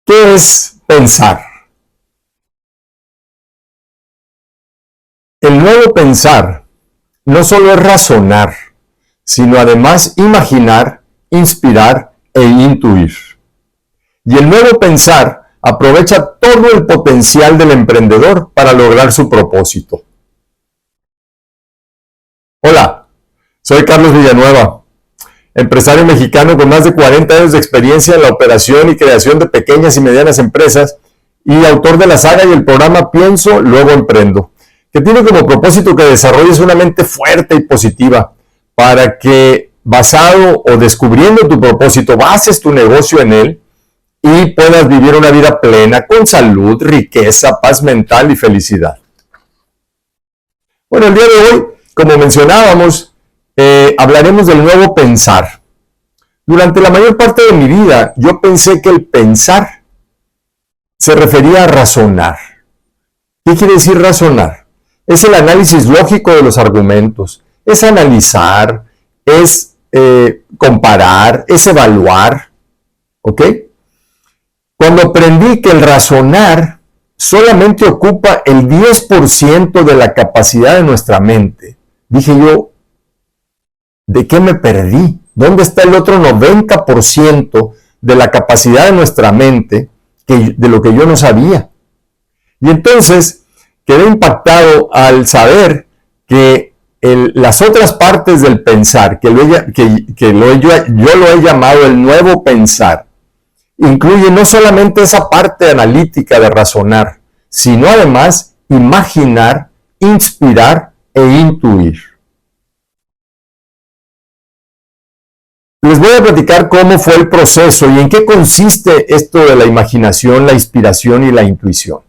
¿Qué es pensar? El nuevo pensar no solo es razonar, sino además imaginar, inspirar e intuir. Y el nuevo pensar aprovecha todo el potencial del emprendedor para lograr su propósito. Hola, soy Carlos Villanueva, empresario mexicano con más de 40 años de experiencia en la operación y creación de pequeñas y medianas empresas y autor de la saga y el programa Pienso, Luego Emprendo, que tiene como propósito que desarrolles una mente fuerte y positiva para que, basado o descubriendo tu propósito, bases tu negocio en él y puedas vivir una vida plena con salud, riqueza, paz mental y felicidad. Bueno, el día de hoy, como mencionábamos, hablaremos del nuevo pensar. Durante la mayor parte de mi vida, yo pensé que el pensar se refería a razonar. ¿Qué quiere decir razonar? Es el análisis lógico de los argumentos, es analizar, es comparar, es evaluar, ¿ok? Cuando aprendí que el razonar solamente ocupa el 10% de la capacidad de nuestra mente, dije yo, ¿de qué me perdí? ¿Dónde está el otro 90% de la capacidad de nuestra mente de lo que yo no sabía? Y entonces quedé impactado al saber que las otras partes del pensar, yo lo he llamado el nuevo pensar, incluye no solamente esa parte analítica de razonar, sino además imaginar, inspirar e intuir. Les voy a platicar cómo fue el proceso y en qué consiste esto de la imaginación, la inspiración y la intuición.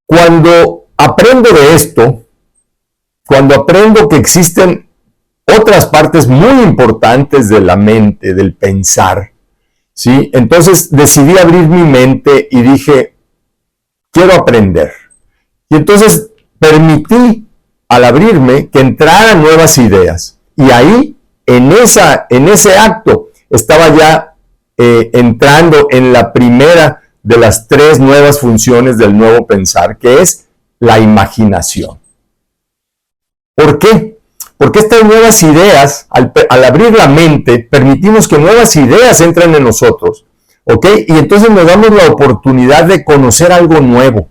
Cuando aprendo de esto, cuando aprendo que existen otras partes muy importantes de la mente, del pensar, ¿sí? Entonces decidí abrir mi mente y dije, quiero aprender. Y entonces permití al abrirme que entraran nuevas ideas. Y ahí, en ese acto, estaba ya entrando en la primera de las 3 nuevas funciones del nuevo pensar, que es la imaginación. ¿Por qué? Porque estas nuevas ideas, al abrir la mente, permitimos que nuevas ideas entren en nosotros, ¿ok? Y entonces nos damos la oportunidad de conocer algo nuevo.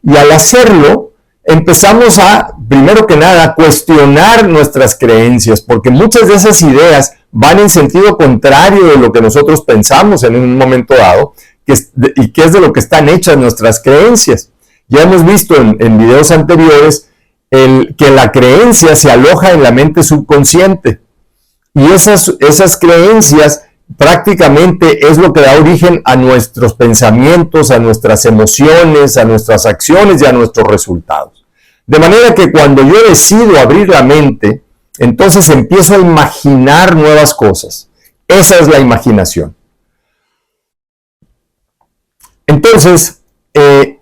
Y al hacerlo, empezamos a, primero que nada, cuestionar nuestras creencias, porque muchas de esas ideas van en sentido contrario de lo que nosotros pensamos en un momento dado, y que es de lo que están hechas nuestras creencias. Ya hemos visto en videos anteriores que la creencia se aloja en la mente subconsciente, y esas creencias prácticamente es lo que da origen a nuestros pensamientos, a nuestras emociones, a nuestras acciones y a nuestros resultados. De manera que cuando yo decido abrir la mente, entonces empiezo a imaginar nuevas cosas. Esa es la imaginación. Entonces, el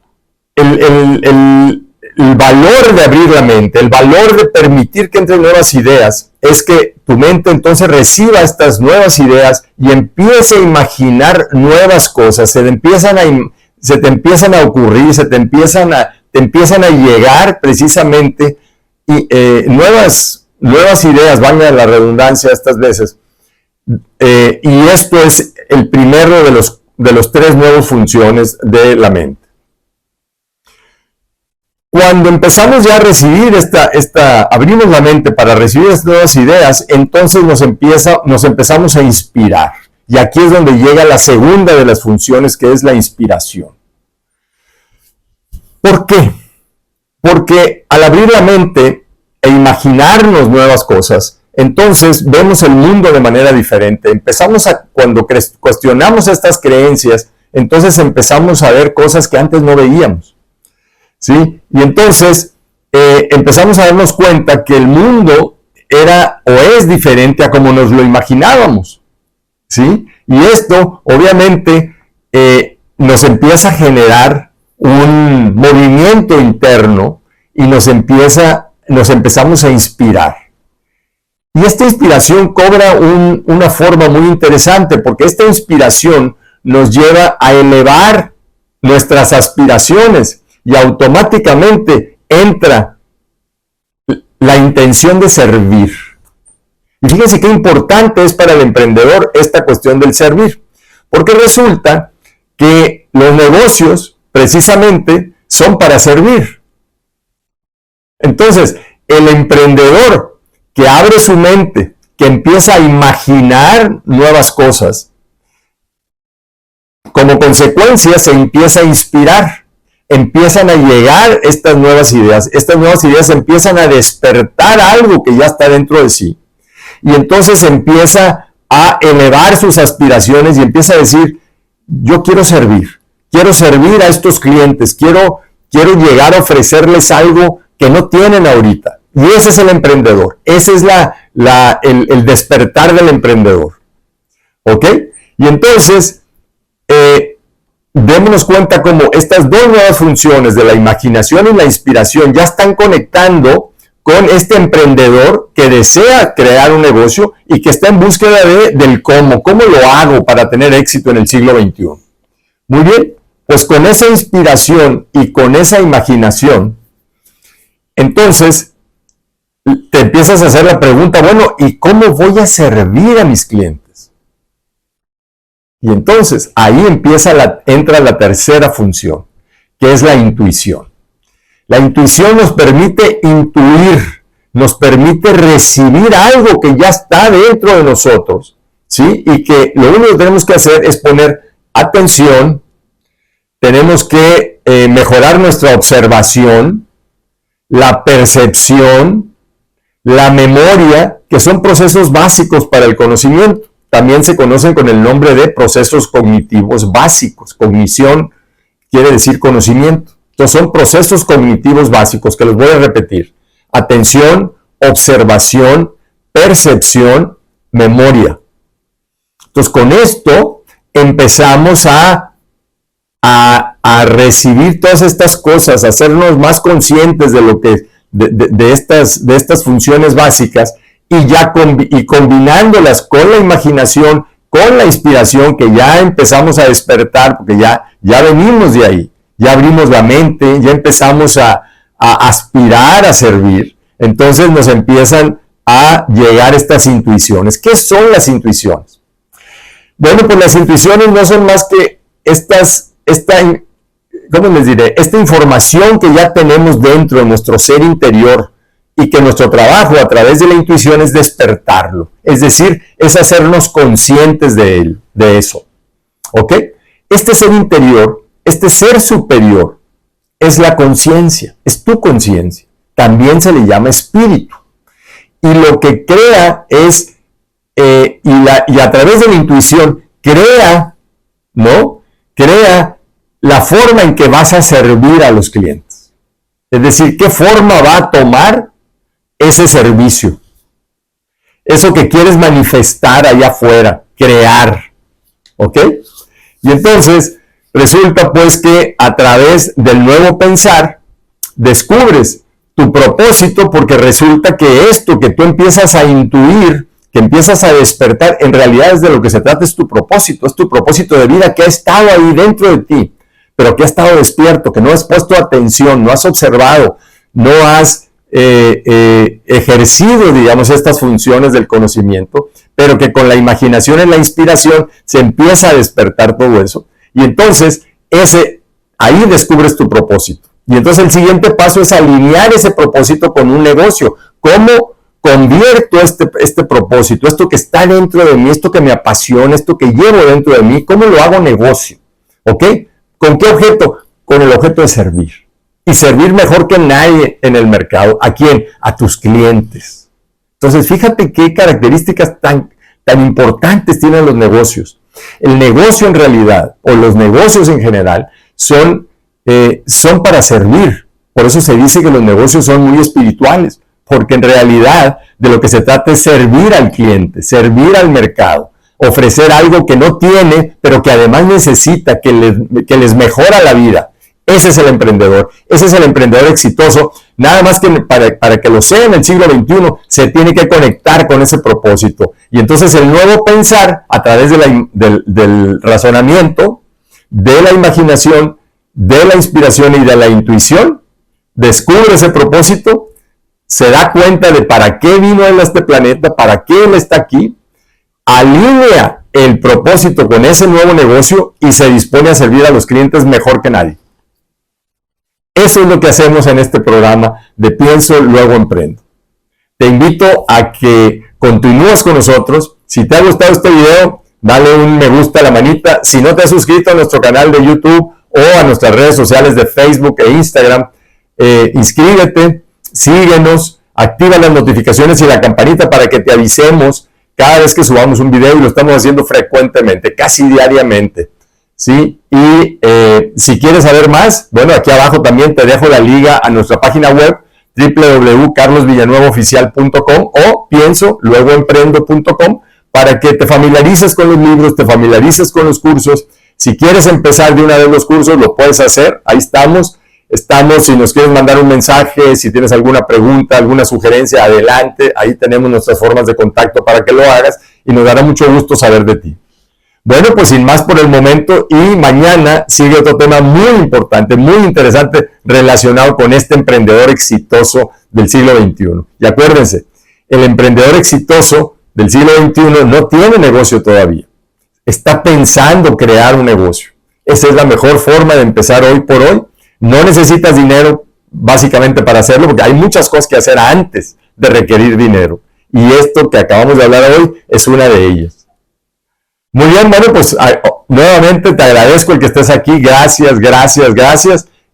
valor de abrir la mente, el valor de permitir que entren nuevas ideas, es que tu mente entonces reciba estas nuevas ideas y empiece a imaginar nuevas cosas, se te empiezan a ocurrir, te empiezan a llegar precisamente nuevas ideas, valga la redundancia estas veces, y esto es el primero de los 3 nuevas funciones de la mente. Cuando empezamos ya a recibir abrimos la mente para recibir estas nuevas ideas, entonces nos empezamos a inspirar. Y aquí es donde llega la segunda de las funciones, que es la inspiración. ¿Por qué? Porque al abrir la mente e imaginarnos nuevas cosas, entonces vemos el mundo de manera diferente. Cuando cuestionamos estas creencias, entonces empezamos a ver cosas que antes no veíamos, ¿sí? Y entonces empezamos a darnos cuenta que el mundo era o es diferente a como nos lo imaginábamos, ¿sí? Y esto obviamente nos empieza a generar un movimiento interno y nos empezamos a inspirar. Y esta inspiración cobra una forma muy interesante, porque esta inspiración nos lleva a elevar nuestras aspiraciones y automáticamente entra la intención de servir. Y fíjense qué importante es para el emprendedor esta cuestión del servir, porque resulta que los negocios precisamente son para servir. Entonces, el emprendedor que abre su mente, que empieza a imaginar nuevas cosas, como consecuencia se empieza a inspirar, empiezan a llegar estas nuevas ideas empiezan a despertar algo que ya está dentro de sí, y entonces empieza a elevar sus aspiraciones y empieza a decir, yo quiero servir a estos clientes, quiero llegar a ofrecerles algo que no tienen ahorita. Y ese es el emprendedor, ese es el despertar del emprendedor. ¿Ok? Y entonces, démonos cuenta cómo estas dos nuevas funciones de la imaginación y la inspiración ya están conectando con este emprendedor que desea crear un negocio y que está en búsqueda del cómo lo hago para tener éxito en el siglo XXI. Muy bien, pues con esa inspiración y con esa imaginación, entonces te empiezas a hacer la pregunta, bueno, ¿y cómo voy a servir a mis clientes? Y entonces ahí entra la tercera función, que es la intuición. La intuición nos permite intuir, nos permite recibir algo que ya está dentro de nosotros, ¿sí? Y que lo único que tenemos que hacer es poner atención, tenemos que mejorar nuestra observación, la percepción, la memoria, que son procesos básicos para el conocimiento. También se conocen con el nombre de procesos cognitivos básicos. Cognición quiere decir conocimiento. Entonces son procesos cognitivos básicos, que los voy a repetir. Atención, observación, percepción, memoria. Entonces con esto empezamos a recibir todas estas cosas, a hacernos más conscientes de lo que de estas funciones básicas, y combinándolas con la imaginación, con la inspiración, que ya empezamos a despertar, porque ya venimos de ahí, ya abrimos la mente, ya empezamos a aspirar a servir. Entonces nos empiezan a llegar estas intuiciones. ¿Qué son las intuiciones? Bueno, pues las intuiciones no son más que esta información que ya tenemos dentro de nuestro ser interior, y que nuestro trabajo a través de la intuición es despertarlo, es decir, es hacernos conscientes de eso. ¿Ok? Este ser interior, este ser superior, es la conciencia, es tu conciencia. También se le llama espíritu. Y lo que crea es, y a través de la intuición, crea la forma en que vas a servir a los clientes. Es decir, qué forma va a tomar ese servicio, eso que quieres manifestar allá afuera, crear. ¿Ok? Y entonces resulta pues que a través del nuevo pensar descubres tu propósito, porque resulta que esto que tú empiezas a intuir, que empiezas a despertar, en realidad es de lo que se trata, es tu propósito de vida que ha estado ahí dentro de ti, pero que ha estado despierto, que no has puesto atención, no has observado, no has ejercido, digamos, estas funciones del conocimiento, pero que con la imaginación y la inspiración se empieza a despertar todo eso. Y entonces ahí descubres tu propósito. Y entonces el siguiente paso es alinear ese propósito con un negocio. ¿Cómo convierto este propósito, esto que está dentro de mí, esto que me apasiona, esto que llevo dentro de mí, cómo lo hago negocio? ¿Ok? ¿Con qué objeto? Con el objeto de servir. Y servir mejor que nadie en el mercado. ¿A quién? A tus clientes. Entonces, fíjate qué características tan importantes tienen los negocios. El negocio en realidad, o los negocios en general, son para servir. Por eso se dice que los negocios son muy espirituales, porque en realidad de lo que se trata es servir al cliente, servir al mercado, ofrecer algo que no tiene, pero que además necesita, que les mejora la vida. Ese es el emprendedor, ese es el emprendedor exitoso. Nada más que para que lo sea en el siglo XXI, se tiene que conectar con ese propósito. Y entonces el nuevo pensar, a través del razonamiento, de la imaginación, de la inspiración y de la intuición, descubre ese propósito, se da cuenta de para qué vino él a este planeta, para qué él está aquí, alinea el propósito con ese nuevo negocio y se dispone a servir a los clientes mejor que nadie. Eso es lo que hacemos en este programa de Pienso, Luego Emprendo. Te invito a que continúes con nosotros. Si te ha gustado este video, dale un me gusta a la manita. Si no te has suscrito a nuestro canal de YouTube o a nuestras redes sociales de Facebook e Instagram, inscríbete, síguenos, activa las notificaciones y la campanita para que te avisemos cada vez que subamos un video, y lo estamos haciendo frecuentemente, casi diariamente, ¿sí? Y si quieres saber más, bueno, aquí abajo también te dejo la liga a nuestra página web www.carlosvillanuevaoficial.com o piensoluegoemprendo.com para que te familiarices con los libros, te familiarices con los cursos. Si quieres empezar de una vez los cursos, lo puedes hacer, ahí estamos. Si nos quieres mandar un mensaje, si tienes alguna pregunta, alguna sugerencia, adelante. Ahí tenemos nuestras formas de contacto para que lo hagas y nos dará mucho gusto saber de ti. Bueno, pues sin más por el momento, y mañana sigue otro tema muy importante, muy interesante, relacionado con este emprendedor exitoso del siglo XXI. Y acuérdense, el emprendedor exitoso del siglo XXI no tiene negocio todavía. Está pensando crear un negocio. Esa es la mejor forma de empezar hoy por hoy. No necesitas dinero básicamente para hacerlo, porque hay muchas cosas que hacer antes de requerir dinero. Y esto que acabamos de hablar hoy es una de ellas. Muy bien, bueno, pues nuevamente te agradezco el que estés aquí. Gracias.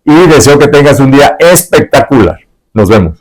Y deseo que tengas un día espectacular. Nos vemos.